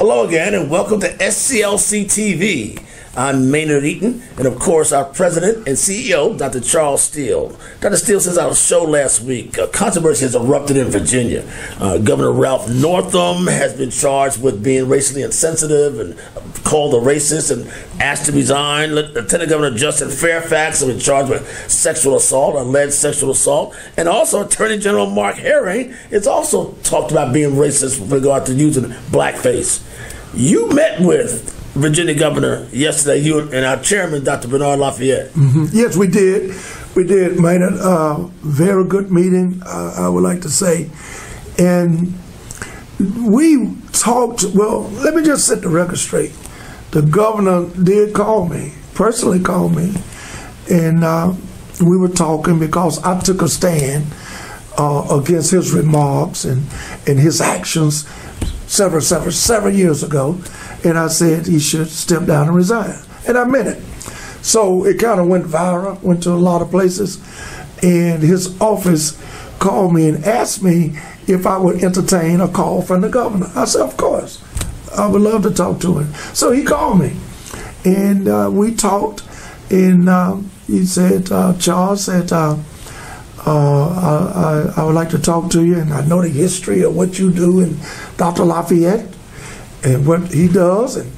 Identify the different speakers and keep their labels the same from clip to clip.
Speaker 1: Hello again and welcome to SCLC TV. I'm Maynard Eaton and of course our President and CEO, Dr. Charles Steele. Dr. Steele says our show last week, controversy has erupted in Virginia. Governor Ralph Northam has been charged with being racially insensitive and called a racist and asked to resign. Lieutenant Governor Justin Fairfax has been charged with sexual assault, alleged sexual assault. And also Attorney General Mark Herring is also talked about being racist with regard to using blackface. You met with Virginia Governor yesterday, you and our chairman, Dr. Bernard Lafayette.
Speaker 2: Yes, we did. We did, Maynard. Very good meeting, I would like to say. And we talked, well, let me just set the record straight. The governor did call me, personally called me, and we were talking because I took a stand against his remarks and his actions several years ago. And I said he should step down and resign. And I meant it. So it kind of went viral, went to a lot of places. And his office called me and asked me if I would entertain a call from the governor. I said, of course. I would love to talk to him. So he called me. And we talked. And he said, Charles said, I would like to talk to you. And I know the history of what you do in Dr. Lafayette and what he does, and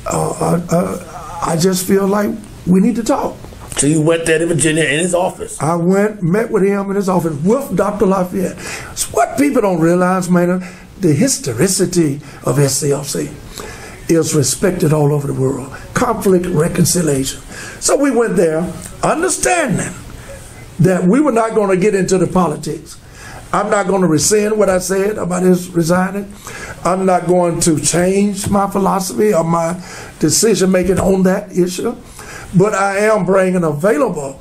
Speaker 2: I just feel like we need to talk.
Speaker 1: So you went there to Virginia in his office?
Speaker 2: I went, met with him in his office with Dr. Lafayette. So what people don't realize, man, the historicity of SCLC is respected all over the world. Conflict reconciliation. So we went there understanding that we were not going to get into the politics. I'm not going to rescind what I said about his resigning. I'm not going to change my philosophy or my decision-making on that issue. But I am bringing available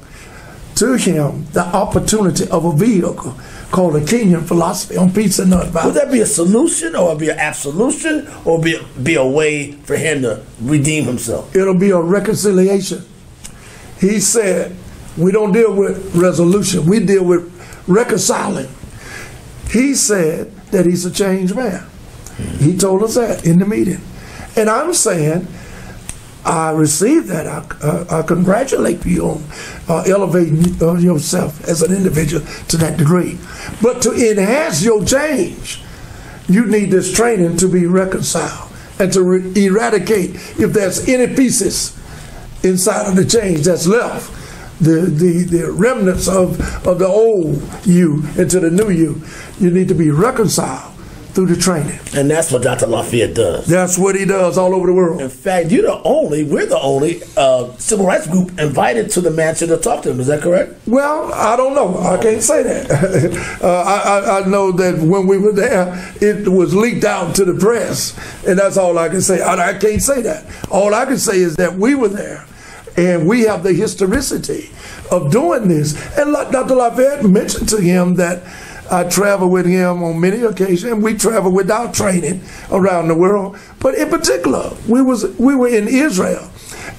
Speaker 2: to him the opportunity of a vehicle called the Kenyan philosophy on peace and nonviolence.
Speaker 1: Would that be a solution or be an absolution or be a way for him to redeem himself?
Speaker 2: It'll be a reconciliation. He said, we don't deal with resolution. We deal with reconciling. He said that he's a changed man. He told us that in the meeting. And I'm saying, I received that. I congratulate you on elevating yourself as an individual to that degree. But to enhance your change, you need this training to be reconciled and to eradicate, if there's any pieces inside of the change that's left, the remnants of the old you into the new you. You need to be reconciled through the training.
Speaker 1: And that's what Dr. Lafayette does.
Speaker 2: That's what he does all over the world.
Speaker 1: In fact, we're the only civil rights group invited to the mansion to talk to him. Is that correct?
Speaker 2: Well, I don't know. I can't say that. I know that when we were there, it was leaked out to the press, and that's all I can say. I can't say that. All I can say is that we were there. And we have the historicity of doing this. And Dr. Lafayette mentioned to him that I travel with him on many occasions. We travel without training around the world. But in particular, we were in Israel.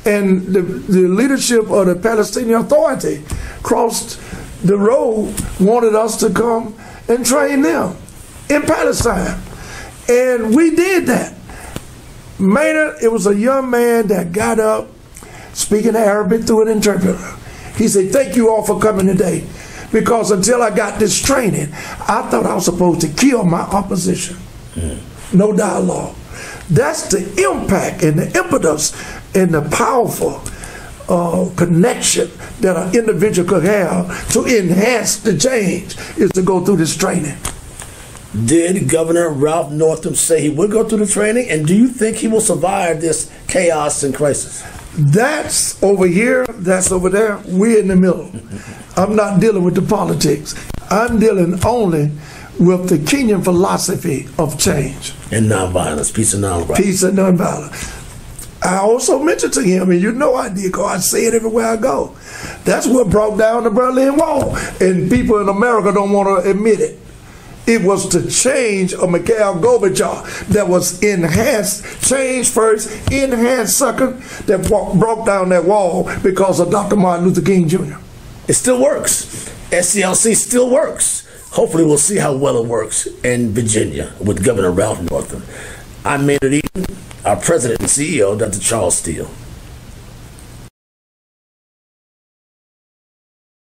Speaker 2: And the leadership of the Palestinian Authority crossed the road, wanted us to come and train them in Palestine. And we did that. Maynard, it was a young man that got up, speaking Arabic through an interpreter. He said, thank you all for coming today. Because until I got this training, I thought I was supposed to kill my opposition. No dialogue. That's the impact and the impetus and the powerful connection that an individual could have to enhance the change is to go through this training.
Speaker 1: Did Governor Ralph Northam say he would go through the training? And do you think he will survive this chaos and crisis?
Speaker 2: That's over here, that's over there. We're in the middle. I'm not dealing with the politics. I'm dealing only with the Kenyan philosophy of change.
Speaker 1: And nonviolence, peace and nonviolence.
Speaker 2: Peace and nonviolence. I also mentioned to him, and you know I did, because I say it everywhere I go. That's what brought down the Berlin Wall. And people in America don't want to admit it. It was the change of Mikhail Gorbachev that was enhanced, change first, enhanced second, that broke down that wall because of Dr. Martin Luther King Jr.
Speaker 1: It still works. SCLC still works. Hopefully we'll see how well it works in Virginia with Governor Ralph Northam. I'm Maynard Eaton, our president and CEO, Dr. Charles Steele.